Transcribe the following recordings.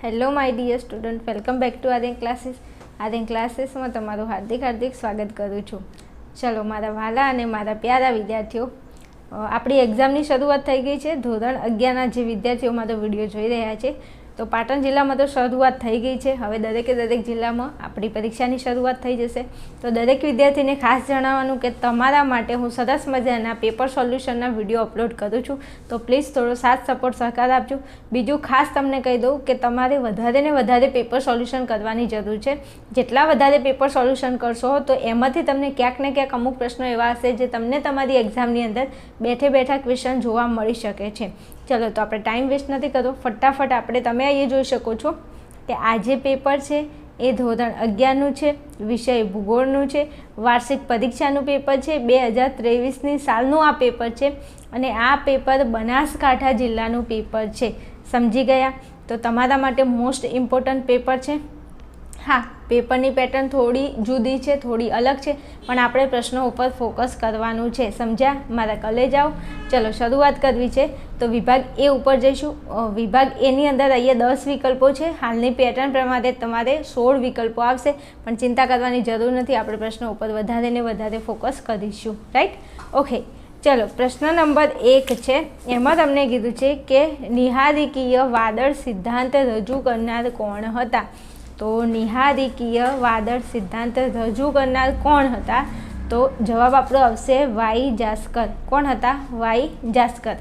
Hello my dear student, welcome back to Aryan classes. Aryan ક્લાસીસમાં તમારું હાર્દિક સ્વાગત કરું છું. ચલો મારા વાલા અને મારા પ્યારા વિદ્યાર્થીઓ, આપણી એક્ઝામની શરૂઆત થઈ ગઈ છે. ધોરણ 11ના જે વિદ્યાર્થીઓ મારો વિડીયો જોઈ રહ્યા છે, તો પાટણ જિલ્લામાં તો શરૂઆત થઈ ગઈ છે. હવે દરેક જિલ્લામાં આપણી પરીક્ષાની શરૂઆત થઈ જશે. તો દરેક વિદ્યાર્થીને ખાસ જણાવવાનું કે તમારા માટે હું સરસ મજાના પેપર સોલ્યુશનના વિડીયો અપલોડ કરું છું. તો પ્લીઝ થોડો સાથ સપોર્ટ સહકાર આપજો. બીજું ખાસ તમને કહી દઉં કે તમારે વધારે ને વધારે પેપર સોલ્યુશન કરવાની જરૂર છે. જેટલા વધારે પેપર સોલ્યુશન કરશો તો એમાંથી તમને ક્યાંક ને ક્યાંક અમુક પ્રશ્નો એવા હશે જે તમને તમારી એક્ઝામની અંદર બેઠા ક્વેશ્ચન જોવા મળી શકે છે. ચલો, તો આપણે ટાઈમ વેસ્ટ નથી કરતો, ફટાફટ આપણે તમે અહીંયા જોઈ શકો છો કે આ જે પેપર છે એ ધોરણ 11નું છે, વિષય ભૂગોળનું છે, વાર્ષિક પરીક્ષાનું પેપર છે, 2023ની સાલનું આ પેપર છે અને આ પેપર બનાસકાંઠા જિલ્લાનું પેપર છે. સમજી ગયા? તો તમારા માટે મોસ્ટ ઇમ્પોર્ટન્ટ પેપર છે. હા, પેપરની પેટર્ન થોડી જુદી છે, થોડી અલગ છે, પણ આપણે પ્રશ્નો ઉપર ફોકસ કરવાનું છે. સમજ્યા મારા કલેજાઓ? ચલો, શરૂઆત કરવી છે તો વિભાગ એ ઉપર જઈશું. વિભાગ એની અંદર અહીંયા 10 વિકલ્પો છે. હાલની પેટર્ન પ્રમાણે તમારે 16 વિકલ્પો આવશે, પણ ચિંતા કરવાની જરૂર નથી. આપણે પ્રશ્નો ઉપર વધારે ને વધારે ફોકસ કરીશું. રાઈટ? ઓકે, ચલો, પ્રશ્ન નંબર 1 છે. એમાં તમને કીધું છે કે નિહારિકીય વાદળ સિદ્ધાંત રજૂ કરનાર કોણ હતા? તો નિહારિકીય વાદળ સિદ્ધાંત રજૂ કરનાર કોણ હતા? તો જવાબ આપણો આવશે વાઈ જાસ્કર. કોણ હતા? વાઈ જાસ્કર.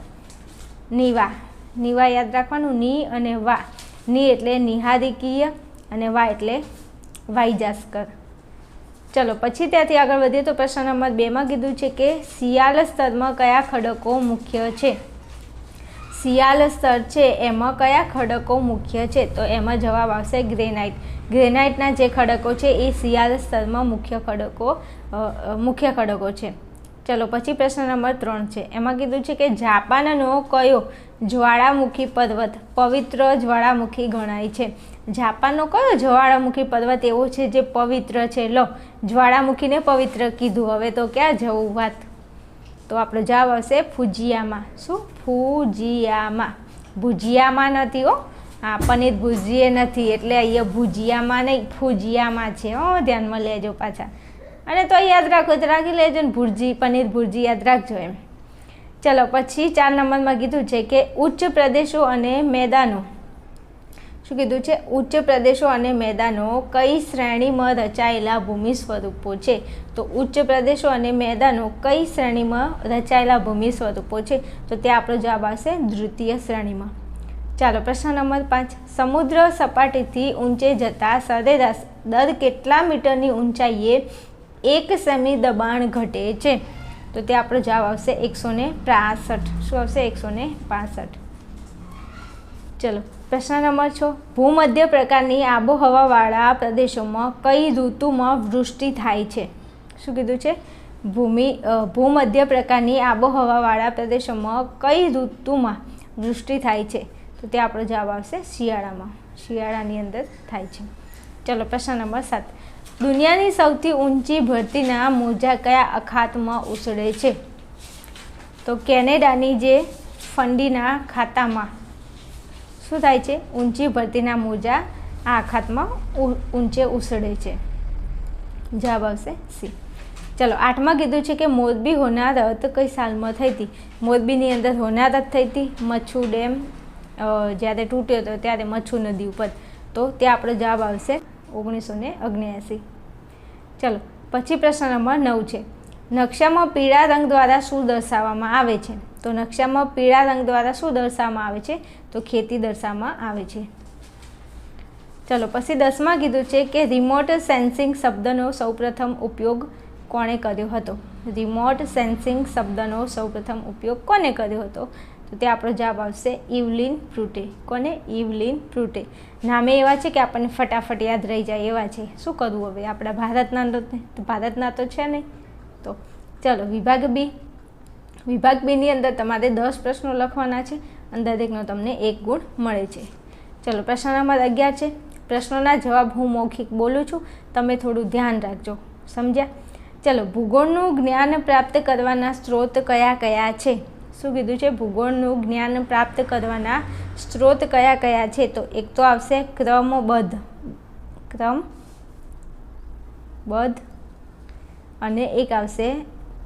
નીવા યાદ રાખવાનું. ની અને વા. ની એટલે નિહારિકીય અને વા એટલે વાઈ જાસ્કર. ચલો, પછી ત્યાંથી આગળ વધીએ તો પ્રશ્ન નંબર 2માં કીધું છે કે શિયાળ સ્તરમાં કયા ખડકો મુખ્ય છે? શિયાળ સ્તર છે એમાં કયા ખડકો મુખ્ય છે? તો એમાં જવાબ આવશે ગ્રેનાઇટ. ગ્રેનાઇટના જે ખડકો છે એ શિયાળ સ્તરમાં મુખ્ય ખડકો છે. ચલો, પછી પ્રશ્ન નંબર 3 છે. એમાં કીધું છે કે જાપાનનો કયો જ્વાળામુખી પર્વત પવિત્ર જ્વાળામુખી ગણાય છે? જાપાનનો કયો જ્વાળામુખી પર્વત એવો છે જે પવિત્ર છે? લો, જ્વાળામુખીને પવિત્ર કીધું, હવે તો ક્યાં જવું વાત? તો આપણો જવાબ આવશે ફુજીયામા. શું? ફુજીયામા. ભુજિયામાં નથી હો, હા, પનીર ભુજીએ નથી, એટલે અહીંયા ભુજિયામાં નહીં, ફુજીયામાં છે. ધ્યાનમાં લેજો પાછા. અને તો યાદ રાખો તો રાખી લેજો ને, પનીર ભુરજી યાદ રાખજો એમ. ચલો, પછી 4 નંબરમાં કીધું છે કે ઉચ્ચ પ્રદેશો અને મેદાનો. શું કીધું છે? ઉચ્ચ પ્રદેશો અને મેદાનો કઈ શ્રેણીમાં રચાયેલા ભૂમિ સ્વરૂપો છે? તો ઉચ્ચ પ્રદેશો અને મેદાનો કઈ શ્રેણીમાં રચાયેલા ભૂમિ સ્વરૂપો છે? તો ત્યાં આપણો જવાબ આવશે દ્વિતીય શ્રેણીમાં. ચાલો, પ્રશ્ન નંબર 5. સમુદ્ર સપાટીથી ઊંચે જતા સરેરાશ દર કેટલા મીટરની ઊંચાઈએ 1 સેમી દબાણ ઘટે છે? તો ત્યાં આપણો જવાબ આવશે 165. શું આવશે? 165. ચલો, પ્રશ્ન નંબર 6. ભૂમધ્ય પ્રકારની આબોહવાવાળા પ્રદેશોમાં કઈ ઋતુમાં વૃષ્ટિ થાય છે? શું કીધું છે? ભૂમધ્ય પ્રકારની આબોહવાવાળા પ્રદેશોમાં કઈ ઋતુમાં વૃષ્ટિ થાય છે? તો ત્યાં આપણો જવાબ આવશે શિયાળામાં. શિયાળાની અંદર થાય છે. ચલો, પ્રશ્ન નંબર 7. દુનિયાની સૌથી ઊંચી ભરતીના મોજા કયા અખાતમાં ઉછળે છે? તો કેનેડાની જે ફંડીના ખાતામાં શું થાય છે? ઊંચી ભરતીના મોજા આ અખાતમાં ઊંચે ઉછળે છે. જવાબ આવશે સી. ચલો, 8માં કીધું છે કે મોરબી હોનારત કઈ સાલમાં થઈ હતી? મોરબીની અંદર હોનારત થઈ હતી. મચ્છુ ડેમ જ્યારે તૂટ્યો હતો ત્યારે મચ્છુ નદી ઉપર, તો ત્યાં આપણો જવાબ આવશે 1979. ચલો, પછી પ્રશ્ન નંબર 9 છે. નકશામાં પીળા રંગ દ્વારા શું દર્શાવવામાં આવે છે? તો નકશામાં પીળા રંગ દ્વારા શું દર્શાવવામાં આવે છે? તો ખેતી દર્શાવવામાં આવે છે. ચલો, પછી 10માં કીધું છે કે રિમોટ સેન્સિંગ શબ્દનો સૌપ્રથમ ઉપયોગ કોણે કર્યો હતો? રિમોટ સેન્સિંગ શબ્દનો સૌપ્રથમ ઉપયોગ કોને કર્યો હતો? તો તે આપણો જવાબ આવશે ઇવલિન પ્રુટે. કોને? ઇવલિન પ્રુટે. નામે એવા છે કે આપણને ફટાફટ યાદ રહી જાય એવા છે. શું કરવું હવે? આપણા ભારતના તો છે નહીં. તો ચલો, વિભાગ બી. વિભાગ બીની અંદર તમારે 10 પ્રશ્નો લખવાના છે અને દરેકનો તમને 1 ગુણ મળે છે. ચલો, પ્રશ્ન નંબર 11 છે. પ્રશ્નોના જવાબ હું મૌખિક બોલું છું, તમે થોડું ધ્યાન રાખજો. સમજ્યા? ચલો, ભૂગોળનું જ્ઞાન પ્રાપ્ત કરવાના સ્ત્રોત કયા કયા છે? શું કીધું છે? ભૂગોળનું જ્ઞાન પ્રાપ્ત કરવાના સ્ત્રોત કયા કયા છે? તો એક તો આવશે ક્રમબદ્ધ અને એક આવશે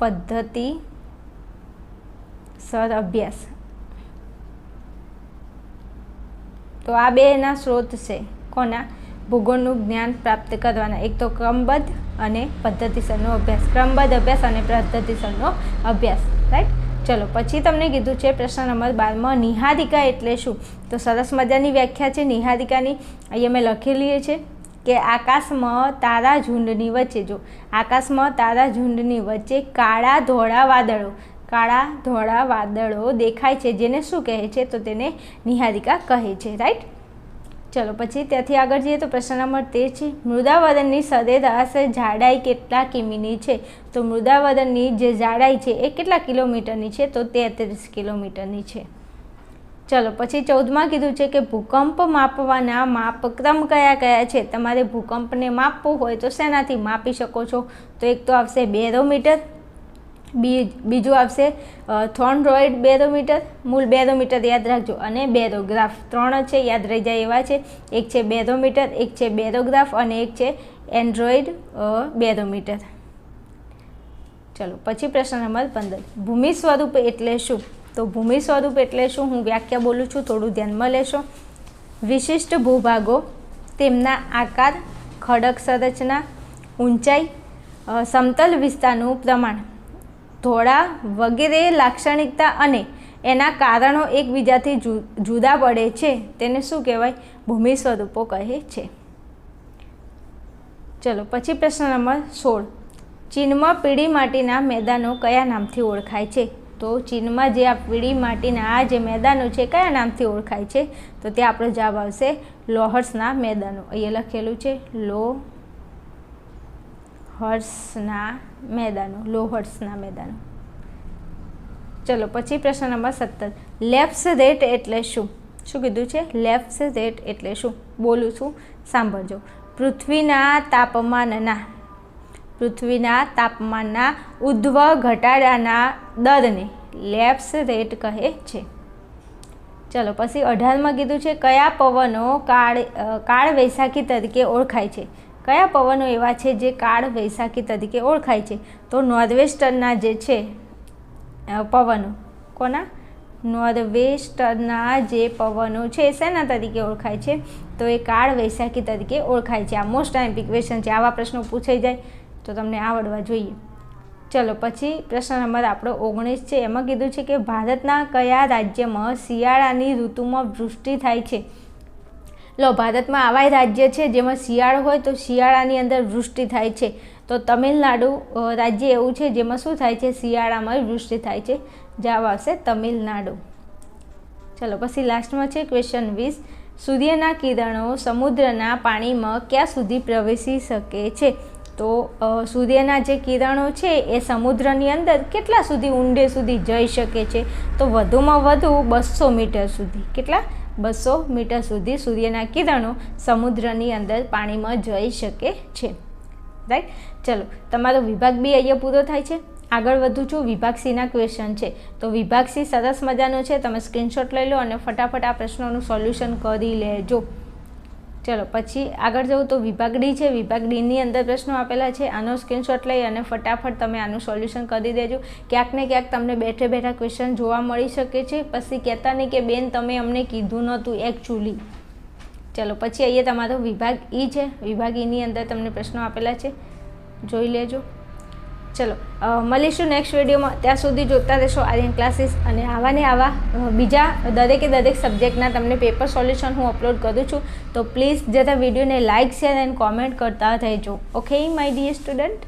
પદ્ધતિસર અભ્યાસ. તો આ બેના સ્ત્રોત છે કોના? ભૂગોળનું જ્ઞાન પ્રાપ્ત કરવાના. એક તો ક્રમબદ્ધ અને પદ્ધતિસરનો અભ્યાસ. ક્રમબદ્ધ અભ્યાસ અને પદ્ધતિસરનો અભ્યાસ. રાઈટ. ચલો પછી તમને કીધું છે પ્રશ્ન નંબર 12 નિહારિકા એટલે શું? તો સરસ મજાની વ્યાખ્યા છે નિહારિકાની. અહીંયા મેં લખેલી છે કે આકાશમાં તારા ઝુંડની વચ્ચે, જો આકાશમાં તારા ઝુંડની વચ્ચે કાળા ધોળા વાદળો દેખાય છે, જેને શું કહે છે? તો તેને નિહારિકા કહે છે. રાઈટ. ચલો પછી ત્યાંથી આગળ જઈએ તો પ્રશ્ન નંબર 13 છે મૃદાવરણની સરેરાશ જાડાઈ કેટલા કિમીની છે? તો મૃદાવરણની જે જાડાઈ છે એ કેટલા કિલોમીટરની છે? તો 33 કિલોમીટરની છે. ચલો પછી 14માં કીધું છે કે ભૂકંપ માપવાના માપક્રમ કયા કયા છે? તમારે ભૂકંપને માપવું હોય તો શેનાથી માપી શકો છો? તો એક તો આવશે બેરોમીટર, બીજું આવશે થોર્નરોઇડ બેરોમીટર, મૂળ બેરોમીટર યાદ રાખજો, અને બેરોગ્રાફ. 3 છે, યાદ રહી જાય એવા છે. એક છે બેરોમીટર, એક છે બેરોગ્રાફ અને એક છે એન્ડ્રોઇડ બેરોમીટર. ચલો પછી પ્રશ્ન નંબર 15 ભૂમિ સ્વરૂપ એટલે શું? તો ભૂમિ સ્વરૂપ એટલે શું? હું વ્યાખ્યા બોલું છું, થોડું ધ્યાનમાં લેશો. વિશિષ્ટ ભૂભાગો, તેમના આકાર, ખડક સંરચના, ઊંચાઈ, સમતલ વિસ્તારનું પ્રમાણ, ધોળા વગેરે લાક્ષણિકતા અને એના કારણો એકબીજાથી જુદા પડે છે, તેને શું કહેવાય? ભૂમિ સ્વરૂપો કહે છે. ચલો પછી પ્રશ્ન નંબર 16 ચીનમાં પીળી માટીના મેદાનો કયા નામથી ઓળખાય છે? તો ચીનમાં જે આ પીળી માટીના આ જે મેદાનો છે કયા નામથી ઓળખાય છે? તો ત્યાં આપણો જવાબ આવશે લોહર્સના મેદાનો. અહીંયા લખેલું છે લોહર્સના મેદાનો. ચલો પછી પ્રશ્ન નંબર 17 લેપ્સ રેટ એટલે શું? શું કીધું છે? લેપ્સ રેટ એટલે શું? બોલું છું, સાંભળજો. પૃથ્વીના તાપમાનના ઉદ્ધવ ઘટાડાના દરને લેપ્સ રેટ કહે છે. ચલો પછી 18માં કીધું છે કયા પવનો કાળ વૈશાખી તરીકે ઓળખાય છે? કયા પવનો એવા છે જે કાળ વૈશાખી તરીકે ઓળખાય છે? તો નોર્થવેસ્ટરના જે છે પવનો, કોના? નોર્થવેસ્ટરના જે પવનો છે શેના તરીકે ઓળખાય છે? તો એ કાળ વૈશાખી તરીકે ઓળખાય છે. આ મોસ્ટ ટાઈમ ક્વેશ્ચન છે, આવા પ્રશ્નો પૂછાઈ જાય તો તમને આવડવા જોઈએ. ચલો પછી પ્રશ્ન નંબર આપણો 19 છે. એમાં કીધું છે કે ભારતના કયા રાજ્યમાં શિયાળાની ઋતુમાં વૃષ્ટિ થાય છે? લો, ભારતમાં આવા રાજ્ય છે જેમાં શિયાળો હોય તો શિયાળાની અંદર વૃષ્ટિ થાય છે. તો તમિલનાડુ રાજ્ય એવું છે જેમાં શું થાય છે? શિયાળામાં વૃષ્ટિ થાય છે. જવાબ આવશે તમિલનાડુ. ચલો પછી લાસ્ટમાં છે ક્વેશ્ચન 20 સૂર્યના કિરણો સમુદ્રના પાણીમાં ક્યાં સુધી પ્રવેશી શકે છે? તો સૂર્યના જે કિરણો છે એ સમુદ્રની અંદર કેટલા સુધી ઊંડે સુધી જઈ શકે છે? તો વધુમાં વધુ 200 મીટર સુધી. કેટલા? 200 મીટર સુધી સૂર્યના કિરણો સમુદ્રની અંદર પાણીમાં જઈ શકે છે. રાઈટ. ચલો તમારો વિભાગ બી અહીંયા પૂરો થાય છે. આગળ વધું છું, વિભાગ સીના ક્વેશ્ચન છે. તો વિભાગ સી સરસ મજાનો છે, તમે સ્ક્રીનશોટ લઈ લો અને ફટાફટ આ પ્રશ્નોનું સોલ્યુશન કરી લેજો. ચલો પછી આગળ જવું તો વિભાગ ડી છે. વિભાગ ડીની અંદર પ્રશ્નો આપેલા છે, આનો સ્ક્રીનશોટ લઈ અને ફટાફટ તમે આનું સોલ્યુશન કરી દેજો. ક્યાંક ને ક્યાંક તમને બેઠે બેઠા ક્વેશ્ચન જોવા મળી શકે છે, પછી કહેતા નહીં કે બેન તમે અમને કીધું નહોતું એકચ્યુઅલી. ચલો પછી અહીંયા તમારો વિભાગ ઈ છે. વિભાગ ઈની અંદર તમને પ્રશ્નો આપેલા છે, જોઈ લેજો. ચલો મળીશું નેક્સ્ટ વિડીયોમાં. ત્યાં સુધી જોતા રહેશો આર્યન ક્લાસીસ, અને આવા ને આવા બીજા દરેક સબ્જેક્ટના તમને પેપર સોલ્યુશન હું અપલોડ કરું છું. તો પ્લીઝ જરા વિડીયોને લાઇક, શેર એન્ડ કોમેન્ટ કરતા રહેજો. Okay my dear student.